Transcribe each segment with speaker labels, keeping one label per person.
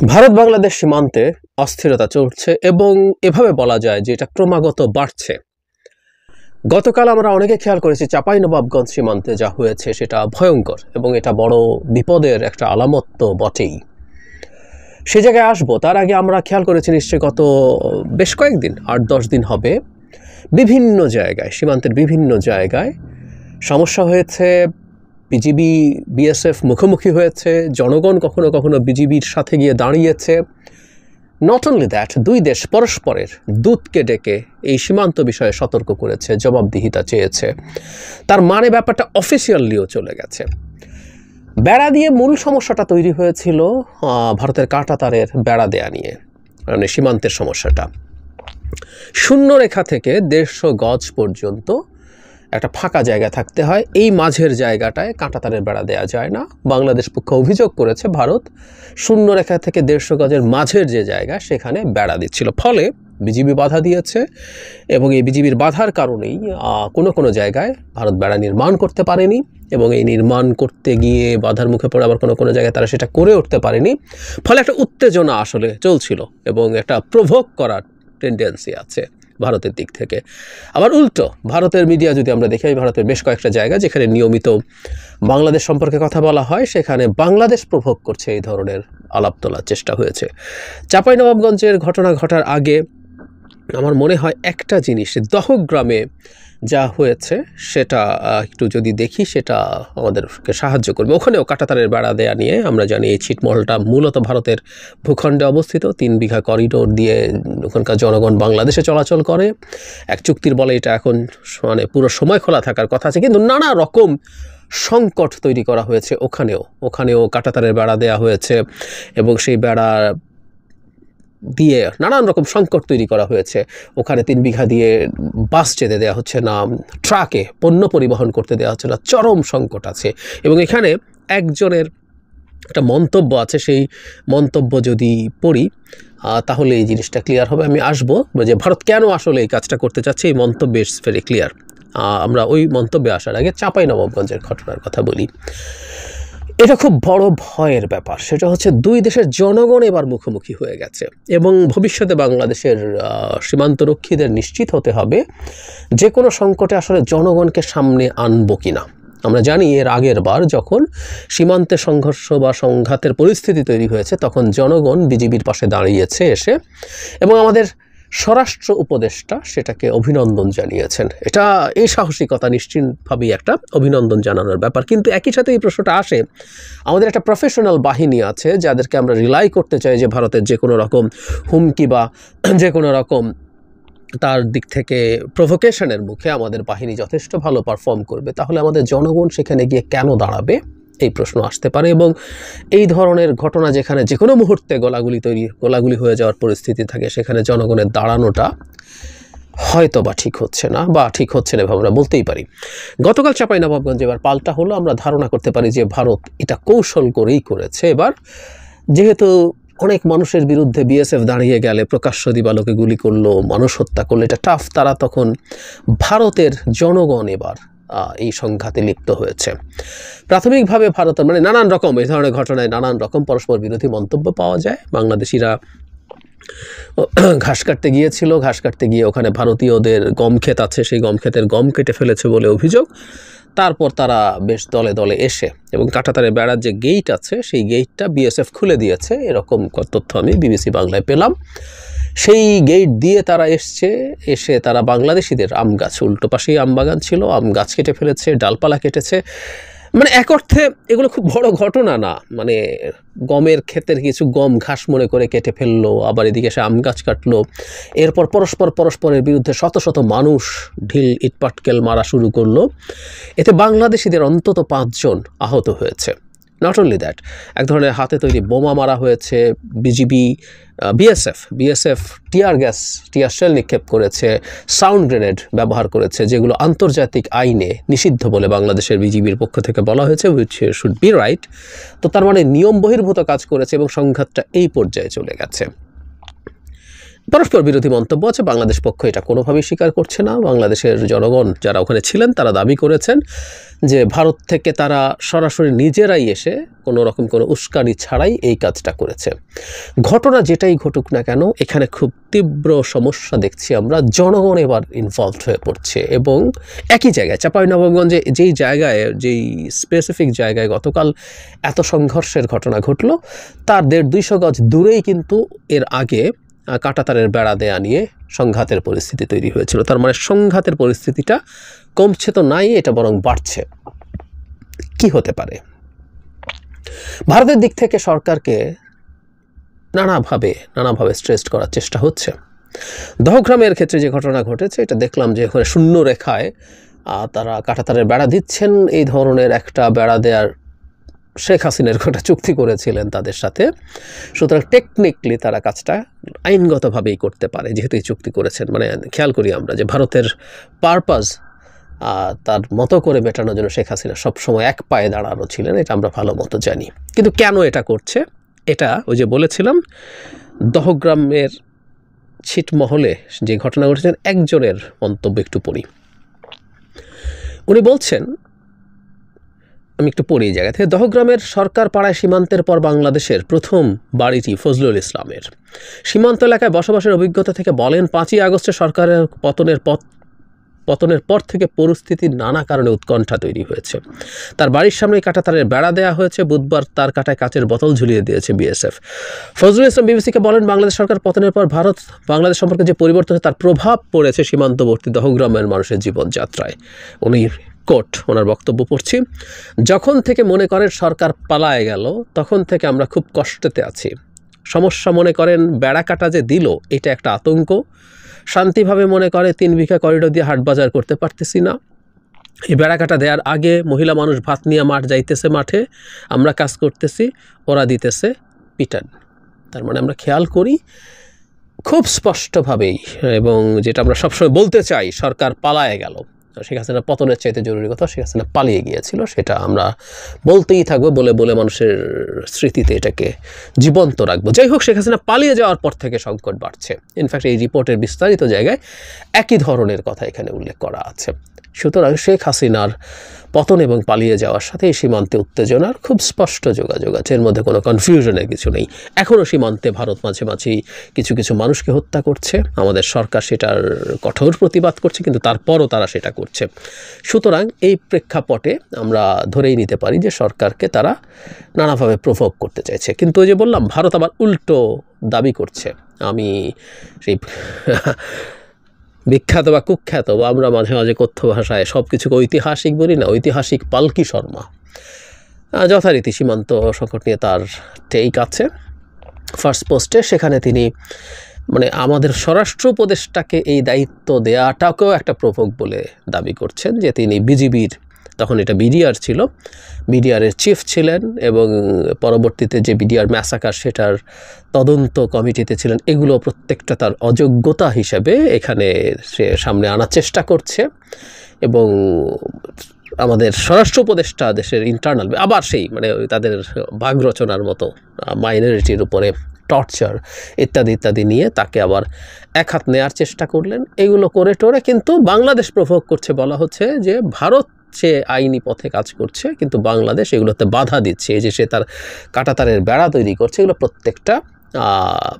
Speaker 1: ভারত বাংলাদেশ সীমান্তে অস্থিরতা চলছে এবং এভাবে বলা যায় যে এটা ক্রমাগত বাড়ছে। গতকাল আমরা অনেকে খেয়াল করেছি চাঁপাইনবাবগঞ্জ সীমান্তে যা হয়েছে সেটা ভয়ঙ্কর এবং এটা বড় বিপদের একটা আলামত তো বটেই। সে জায়গায় আসবো তার আগে আমরা খেয়াল করেছি নিশ্চয়ই গত বেশ কয়েকদিন ৮-১০ দিন হবে বিভিন্ন জায়গায় সীমান্তের বিভিন্ন জায়গায় সমস্যা হয়েছে। বিজিবি বিএসএফ মুখোমুখি হয়েছে, জনগণ কখনো কখনো বিজিবির সাথে গিয়ে দাঁড়িয়েছে। নট অনলি দ্যাট, দুই দেশ পরস্পরের দূতকে ডেকে এই সীমান্ত বিষয়ে সতর্ক করেছে, জবাবদিহিতা চেয়েছে। তার মানে ব্যাপারটা অফিসিয়ালিও চলে গেছে। বেড়া দিয়ে মূল সমস্যাটা তৈরি হয়েছিল ভারতের কাঁটাতারের বেড়া দেয়া নিয়ে, মানে সীমান্তের সমস্যাটা। শূন্য রেখা থেকে ১৫০ গজ পর্যন্ত একটা ফাঁকা জায়গা থাকতে হয়, এই মাঝের জায়গাটায় কাঁটাতারের বেড়া দেওয়া যায় না। বাংলাদেশ পক্ষ অভিযোগ করেছে ভারত শূন্য রেখা থেকে ১৫০ গজের মাঝের যে জায়গা সেখানে বেড়া দিচ্ছিল, ফলে বিজিবি বাধা দিয়েছে এবং এই বিজিবির বাধার কারণেই কোনো জায়গায় ভারত বেড়া নির্মাণ করতে পারেনি এবং এই নির্মাণ করতে গিয়ে বাধার মুখে পড়ে আবার কোনো জায়গায় তারা সেটা করে উঠতে পারেনি। ফলে একটা উত্তেজনা আসলে চলছিল এবং একটা প্রভোক করার টেন্ডেন্সি আছে ভারতের দিক থেকে। আবার উল্টো ভারতের মিডিয়া যদি আমরা দেখি, ভারতের বেশ কয়েকটা জায়গা যেখানে নিয়মিত বাংলাদেশ সম্পর্কে কথা বলা হয় সেখানে বাংলাদেশ প্রভোগ করছে এই ধরনের আলাপ তোলার চেষ্টা হয়েছে। চাঁপাইনবাবগঞ্জের ঘটনা ঘটার আগে আমার মনে হয় একটা জিনিস, দহগ্রামে যা হয়েছে সেটা একটু যদি দেখি সেটা আমাদেরকে সাহায্য করবে। ওখানেও কাঁটাতারের বেড়া দেয়া নিয়ে আমরা জানি এই ছিটমহলটা মূলত ভারতের ভূখণ্ডে অবস্থিত। ৩ বিঘা করিডোর দিয়ে ওখানকার জনগণ বাংলাদেশে চলাচল করে। এক চুক্তির বলে এটা এখন মানে পুরো সময় খোলা থাকার কথা আছে, কিন্তু নানা রকম সংকট তৈরি করা হয়েছে। ওখানেও কাঁটাতারের বেড়া দেয়া হয়েছে এবং সেই বেড়া দিয়ে নানান রকম সংকট তৈরি করা হয়েছে। ওখানে ৩ বিঘা দিয়ে বাস যেতে দেওয়া হচ্ছে না, ট্রাকে পণ্য পরিবহন করতে দেওয়া হচ্ছে না, চরম সংকট আছে। এবং এখানে একজনের একটা মন্তব্য আছে, সেই মন্তব্য যদি পড়ি তাহলে এই জিনিসটা ক্লিয়ার হবে। আমি আসবো যে ভারত কেন আসলে এই কাজটা করতে চাচ্ছে, এই মন্তব্য ইটস ভেরি ক্লিয়ার। আমরা ওই মন্তব্যে আসার আগে চাঁপাইনবাবগঞ্জের ঘটনার কথা বলি। এটা খুব বড় ভয়ের ব্যাপার, সেটা হচ্ছে দুই দেশের জনগণ এবার মুখোমুখি হয়ে গেছে এবং ভবিষ্যতে বাংলাদেশের সীমান্তরক্ষীদের নিশ্চিত হতে হবে যে কোনো সংকটে আসলে জনগণকে সামনে আনবো কিনা। আমরা জানি এর আগের বার যখন সীমান্তে সংঘর্ষ বা সংঘাতের পরিস্থিতি তৈরি হয়েছে তখন জনগণ বিজিবির পাশে দাঁড়িয়েছে এসে, এবং আমাদের স্বরাষ্ট্র উপদেষ্টা সেটাকে অভিনন্দন জানিয়েছেন। এই সাহসিকতা নিশ্চিতভাবেই একটা অভিনন্দন জানানোর ব্যাপার। কিন্তু একই সাথে এই প্রশ্নটা আসে, আমাদের একটা প্রফেশনাল বাহিনী আছে যাদেরকে আমরা রিলাই করতে চাই যে ভারতের যে কোনো রকম হুমকি বা যে কোনো রকম তার দিক থেকে প্রভোকেশনের মুখে আমাদের বাহিনী যথেষ্ট ভালো পারফর্ম করবে, তাহলে আমাদের জনগণ সেখানে গিয়ে কেন দাঁড়াবে, এই প্রশ্ন আসতে পারে। এবং এই ধরনের ঘটনা যেখানে যে কোনো মুহূর্তে গোলাগুলি হয়ে যাওয়ার পরিস্থিতি থাকে সেখানে জনগণের দাঁড়ানোটা হয়তো বা ঠিক হচ্ছে না এভাবে আমরা বলতেই পারি। গতকাল চাঁপাইনবাবগঞ্জে এবার পাল্টা হলো। আমরা ধারণা করতে পারি যে ভারত এটা কৌশল করেই করেছে। এবার যেহেতু অনেক মানুষের বিরুদ্ধে বিএসএফ দাঁড়িয়ে গেলে প্রকাশ্য দিবালোকে গুলি করলো, মানুষ হত্যা করলো, এটা টাফ, তারা তখন ভারতের জনগণ এবার এই সংঘাতে লিপ্ত হয়েছে। প্রাথমিকভাবে ভারতের মানে নানান রকম এই ধরনের ঘটনায় নানান রকম পরস্পর বিরোধী মন্তব্য পাওয়া যায়। বাংলাদেশিরা ঘাস কাটতে গিয়েছিল, ঘাস কাটতে গিয়ে ওখানে ভারতীয়দের গম ক্ষেত আছে, সেই গম ক্ষেতের গম কেটে ফেলেছে বলে অভিযোগ। তারপর তারা বেশ দলে দলে এসে এবং কাঁটাতারের বেড়ার যে গেট আছে সেই গেটটা বিএসএফ খুলে দিয়েছে, এরকম তথ্য আমি বিবিসি বাংলায় পেলাম। সেই গেট দিয়ে তারা এসে তারা বাংলাদেশিদের আম গাছ, উল্টো পাশেই আম বাগান ছিল, আম গাছ কেটে ফেলেছে, ডালপালা কেটেছে। মানে এক অর্থে এগুলো খুব বড় ঘটনা না, মানে গমের ক্ষেতের কিছু গম ঘাস মনে করে কেটে ফেললো, আবার এদিকে এসে আম গাছ কাটলো। এরপর পরস্পরের বিরুদ্ধে শত শত মানুষ ঢিল ইটপাটকেল মারা শুরু করলো। এতে বাংলাদেশিদের অন্তত 5 জন আহত হয়েছে। নট অনলি দ্যাট, এক ধরনের হাতে তৈরি বোমা মারা হয়েছে। বিএসএফ টিয়ার শেল নিক্ষেপ করেছে, সাউন্ড গ্রেনেড ব্যবহার করেছে, যেগুলো আন্তর্জাতিক আইনে নিষিদ্ধ বলে বাংলাদেশের বিজিবির পক্ষ থেকে বলা হয়েছে, হুইচ শুড বি রাইট। তো তার মানে নিয়ম বহির্ভূত কাজ করেছে এবং সংঘাতটা এই পর্যায়ে চলে গেছে। পরস্পর বিরোধী মন্তব্য আছে। বাংলাদেশ পক্ষ এটা কোনোভাবেই স্বীকার করছে না। বাংলাদেশের জনগণ যারা ওখানে ছিলেন তারা দাবি করেছেন যে ভারত থেকে তারা সরাসরি নিজেরাই এসে কোনো রকম কোনো উস্কানি ছাড়াই এই কাজটা করেছে। ঘটনা যেটাই ঘটুক না কেন, এখানে খুব তীব্র সমস্যা দেখছি আমরা। জনগণ এবার ইনভলভড হয়ে পড়ছে এবং একই জায়গায় চাঁপাইনবাবগঞ্জে যেই স্পেসিফিক জায়গায় গতকাল এত সংঘর্ষের ঘটনা ঘটলো, তার 150-200 গজ দূরেই কিন্তু এর আগে কাঁটাতারের বেড়া দেয়া নিয়ে সংঘাতের পরিস্থিতি তৈরি হয়েছিল। তার মানে সংঘাতের পরিস্থিতিটা কমছে তো নাই, এটা বরং বাড়ছে। কি হতে পারে? ভারতের দিক থেকে সরকারকে নানাভাবে স্ট্রেসড করার চেষ্টা হচ্ছে। দহগ্রামের ক্ষেত্রে যে ঘটনা ঘটেছে, এটা দেখলাম যে ওখানে শূন্য রেখায় তারা কাঁটাতারের বেড়া দিচ্ছেন। এই ধরনের একটা বেড়া দেওয়ার শেখ হাসিনার একটা চুক্তি করেছিলেন তাদের সাথে। সুতরাং টেকনিক্যালি তারা কাজটা আইনগতভাবেই করতে পারে, যেহেতু এই চুক্তি করেছেন। মানে খেয়াল করি আমরা যে ভারতের পারপাস তার মতো করে মেটানোর জন্য শেখ হাসিনা সবসময় এক পায়ে দাঁড়ানো ছিলেন, এটা আমরা ভালো মতো জানি। কিন্তু কেন এটা করছে? এটা ওই যে বলেছিলাম, দহগ্রামের ছিটমহলে যে ঘটনা ঘটেছেন, একজনের মন্তব্য একটু পড়ি। উনি বলছেন, আমি একটু পড়ি এই জায়গা থেকে, দহগ্রামের সরকার পাড়ায় সীমান্তের পর বাংলাদেশের প্রথম বাড়িটি ফজলুল ইসলামের। সীমান্ত এলাকায় বসবাসের অভিজ্ঞতা থেকে বলেন, 5ই আগস্টে সরকারের পতনের পর থেকে পরিস্থিতির নানা কারণে উৎকণ্ঠা তৈরি হয়েছে। তার বাড়ির সামনে কাঁটাতারের বেড়া দেওয়া হয়েছে। বুধবার তার কাটায় কাচের বোতল ঝুলিয়ে দিয়েছে বিএসএফ। ফজলুল ইসলাম বিবিসিকে বলেন, বাংলাদেশ সরকার পতনের পর ভারত বাংলাদেশ সম্পর্কে যে পরিবর্তন তার প্রভাব পড়েছে সীমান্তবর্তী দহগ্রামের মানুষের জীবনযাত্রায়। উনি ওনার বক্তব্য পড়ছি, যখন থেকে মনে করেন সরকার পালায় গেল, তখন থেকে আমরা খুব কষ্টতে আছি। সমস্যা মনে করেন বেড়া কাটা যে দিল, এটা একটা আতঙ্ক। শান্তিভাবে মনে করে 3 বিঘা করিডোর দিয়ে হাট বাজার করতে পারতেছি না। এই বেড়া কাটা দেওয়ার আগে মহিলা মানুষ ভাত নিয়ে যাইতেছে মাঠে, আমরা কাজ করতেছি, ওরা দিতেছে পিটান। তার মানে আমরা খেয়াল করি খুব স্পষ্টভাবেই, এবং যেটা আমরা সবসময় বলতে চাই, সরকার পালায় গেল। শেখ হাসিনা পতনের চাইতে জরুরি কথা, শেখ হাসিনা পালিয়ে গিয়েছিল, সেটা আমরা বলতেই থাকবো, বলে মানুষের স্মৃতিতে এটাকে জীবন্ত রাখবো। যাই হোক, শেখ হাসিনা পালিয়ে যাওয়ার পর থেকে সংকট বাড়ছে। ইনফ্যাক্ট এই রিপোর্টের বিস্তারিত জায়গায় একই ধরনের কথা এখানে উল্লেখ করা আছে। সুতরাং শেখ হাসিনার পতন এবং পালিয়ে যাওয়ার সাথে এই সীমান্তে উত্তেজনার খুব স্পষ্ট যোগাযোগ আছে, এর মধ্যে কোনো কনফিউশনের কিছু নেই। এখনও সীমান্তে ভারত মাঝে মাঝেই কিছু মানুষকে হত্যা করছে, আমাদের সরকার সেটার কঠোর প্রতিবাদ করছে, কিন্তু তারপরও তারা সেটা করছে। সুতরাং এই প্রেক্ষাপটে আমরা ধরেই নিতে পারি যে সরকারকে তারা নানাভাবে প্রভোগ করতে চাইছে। কিন্তু ওই যে বললাম, ভারত আবার উল্টো দাবি করছে। আমি সেই বিখ্যাত বা কুখ্যাত বা আমরা মাঝে মাঝে কথ্য ভাষায় সব কিছুকে ঐতিহাসিক বলি না, ঐতিহাসিক পালকি শর্মা যথারীতি সীমান্ত সংকট নিয়ে তার টেক আছে ফার্স্ট পোস্টে। সেখানে তিনি মানে আমাদের স্বরাষ্ট্র উপদেষ্টাকে এই দায়িত্ব দেওয়াটাকেও একটা প্রভোগ বলে দাবি করছেন, যে তিনি বিজিবির, তখন এটা বিডিআর ছিল, বিডিআরের চিফ ছিলেন এবং পরবর্তীতে যে বিডিআর ম্যাসাকার সেটার তদন্ত কমিটিতে ছিলেন। এগুলো প্রত্যেকটা তার অযোগ্যতা হিসেবে এখানে সে সামনে আনার চেষ্টা করছে। এবং আমাদের স্বরাষ্ট্র উপদেষ্টা দেশের ইন্টারনাল আবার সেই মানে তাদের ভাগ রচনার মতো মাইনরিটির উপরে টর্চার ইত্যাদি নিয়ে তাকে আবার এক হাত নেওয়ার চেষ্টা করলেন। এগুলো করে টোরে কিন্তু বাংলাদেশ প্রভোগ করছে, বলা হচ্ছে যে ভারত সে আইনি পথে কাজ করছে, কিন্তু বাংলাদেশ এগুলোতে বাধা দিচ্ছে। এই যে সে তার কাঁটাতারের বেড়া তৈরি করছে, এগুলো প্রত্যেকটা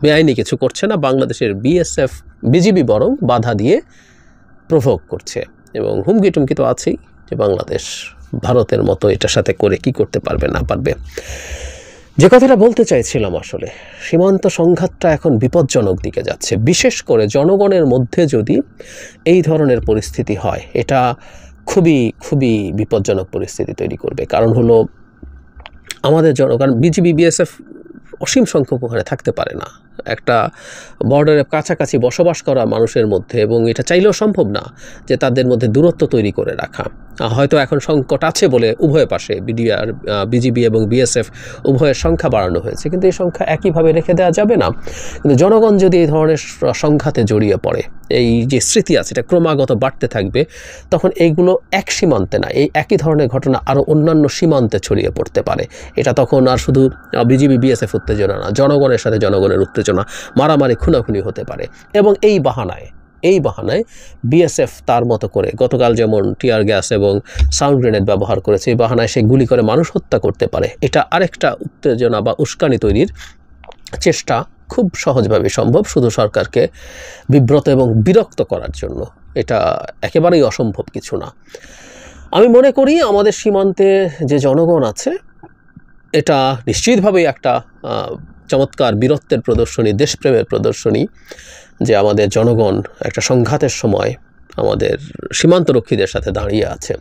Speaker 1: বেআইনি কিছু করছে না, বাংলাদেশের বিএসএফ বিজিবি বরং বাধা দিয়ে প্রভোগ করছে। এবং হুমকি টুমকি তো আছেই যে বাংলাদেশ ভারতের মতো এটার সাথে করে কি করতে পারবে না পারবে। যে কথাটা বলতে চাইছিলাম, আসলে সীমান্ত সংঘাতটা এখন বিপজ্জনক দিকে যাচ্ছে। বিশেষ করে জনগণের মধ্যে যদি এই ধরনের পরিস্থিতি হয়, এটা খুবই বিপজ্জনক পরিস্থিতি তৈরি করবে। কারণ হলো আমাদের জনগণ, বিজিবি বিএসএফ অসীম সংখ্যক ওখানে থাকতে পারে না একটা বর্ডারের কাছাকাছি বসবাস করা মানুষের মধ্যে, এবং এটা চাইলেও সম্ভব না যে তাদের মধ্যে দূরত্ব তৈরি করে রাখা। হয়তো এখন সংকট আছে বলে উভয় পাশে বিজিবি এবং বিএসএফ উভয়ের সংখ্যা বাড়ানো হয়েছে, কিন্তু এই সংখ্যা একইভাবে রেখে দেওয়া যাবে না। কিন্তু জনগণ যদি এই ধরনের সংঘাতে জড়িয়ে পড়ে, এই যে স্মৃতি আছে এটা ক্রমাগত বাড়তে থাকবে, তখন এইগুলো এক সীমান্তে না, এই একই ধরনের ঘটনা আরও অন্যান্য সীমান্তে ছড়িয়ে পড়তে পারে। এটা তখন আর শুধু বিজিবি বিএসএফ উত্তেজনা না, জনগণের সাথে জনগণের উত্তেজনা উত্তেজনা, মারামারি খুনাখুনি হতে পারে। এবং এই বাহানায় বিএসএফ তার মতো করে গতকাল যেমন টিয়ার গ্যাস এবং সাউন্ড গ্রেনেড ব্যবহার করেছে, এই বাহানায় সে গুলি করে মানুষ হত্যা করতে পারে। এটা আরেকটা উত্তেজনা বা উস্কানি তৈরির চেষ্টা খুব সহজভাবে সম্ভব, শুধু সরকারকে বিব্রত এবং বিরক্ত করার জন্য। এটা একেবারেই অসম্ভব কিছু না। আমি মনে করি আমাদের সীমান্তে যে জনগণ আছে এটা নিশ্চিতভাবেই একটা চমৎকার বীরত্বের প্রদর্শনী, দেশপ্রেমের প্রদর্শনী, যে আমাদের জনগণ একটা সংঘাতের সময় আমাদের সীমান্তরক্ষীদের সাথে দাঁড়িয়ে আছে।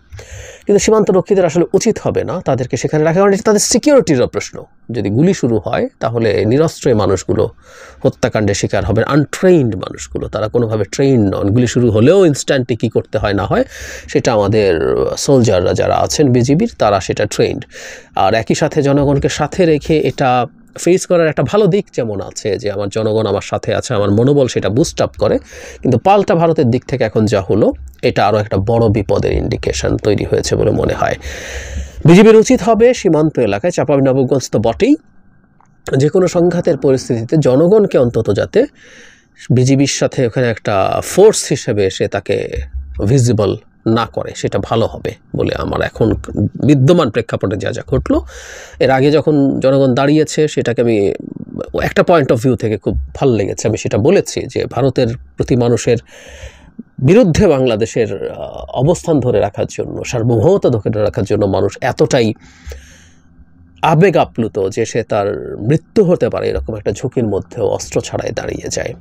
Speaker 1: কিন্তু সীমান্তরক্ষীদের আসলে উচিত হবে না তাদেরকে সেখানে রাখা, কারণ এটা তাদের সিকিউরিটিরও প্রশ্ন। যদি গুলি শুরু হয় তাহলে নিরস্ত্র মানুষগুলো হত্যাকাণ্ডের শিকার হবে, আনট্রেইনড মানুষগুলো, তারা কোনোভাবে ট্রেইন নন। গুলি শুরু হলেও ইনস্ট্যান্টলি কী করতে হয় না হয় সেটা আমাদের সোলজাররা যারা আছেন বিজিবির, তারা সেটা ট্রেইনড। আর একই সাথে জনগণকে সাথে রেখে এটা ফেস করার একটা ভালো দিক যেমন আছে, যে আমার জনগণ আমার সাথে আছে, আমার মনোবল সেটা বুস্ট আপ করে। কিন্তু পাল্টা ভারতের দিক থেকে এখন যা হলো, এটা আরও একটা বড় বিপদের ইন্ডিকেশন তৈরি হয়েছে বলে মনে হয়। বিজিবির উচিত হবে সীমান্ত এলাকায়, চাঁপাইনবাবগঞ্জ তো বটেই, যে কোনো সংঘাতের পরিস্থিতিতে জনগণকে অন্তত যাতে বিজিবির সাথে ওখানে একটা ফোর্স হিসেবে এসে তাকে ভিজিবল না করে, সেটা ভালো হবে বলে আমার এখন বিদ্যমান প্রেক্ষাপটে যা ঘটলো। এর আগে যখন জনগণ দাঁড়িয়েছে সেটাকে আমি একটা পয়েন্ট অফ ভিউ থেকে খুব ভালো লেগেছে, আমি সেটা বলেছি যে ভারতের প্রতি মানুষের বিরুদ্ধে বাংলাদেশের অবস্থান ধরে রাখার জন্য, সার্বভৌমতা ধরে রাখার জন্য মানুষ এতটাই আবেগ আপ্লুত যে সে তার মৃত্যু হতে পারে এরকম একটা ঝুঁকির মধ্যেও অস্ত্র ছাড়াই দাঁড়িয়ে যায়।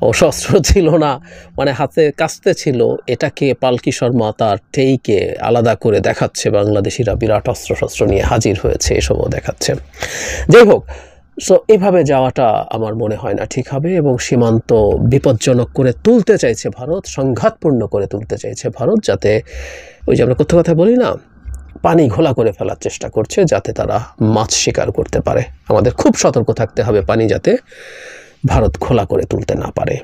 Speaker 1: অবশ্য অস্ত্র ছিল না, মানে হাতে কাস্তে ছিল, এটাকে পালকি শর্মা তার টেইকে আলাদা করে দেখাচ্ছে, বাংলাদেশিরা বিরাট অস্ত্রশস্ত্র নিয়ে হাজির হয়েছে এসবও দেখাচ্ছে। যাই হোক, সো এভাবে যাওয়াটা আমার মনে হয় না ঠিক হবে, এবং সীমান্ত বিপজ্জনক করে তুলতে চাইছে ভারত, সংঘাতপূর্ণ করে তুলতে চাইছে ভারত, যাতে ওই যে আমরা কথা বলি না, পানি ঘোলা করে ফেলার চেষ্টা করছে যাতে তারা মাছ শিকার করতে পারে। আমাদের খুব সতর্ক থাকতে হবে পানি যাতে ভারত খোলা করে তুলতে না পারে।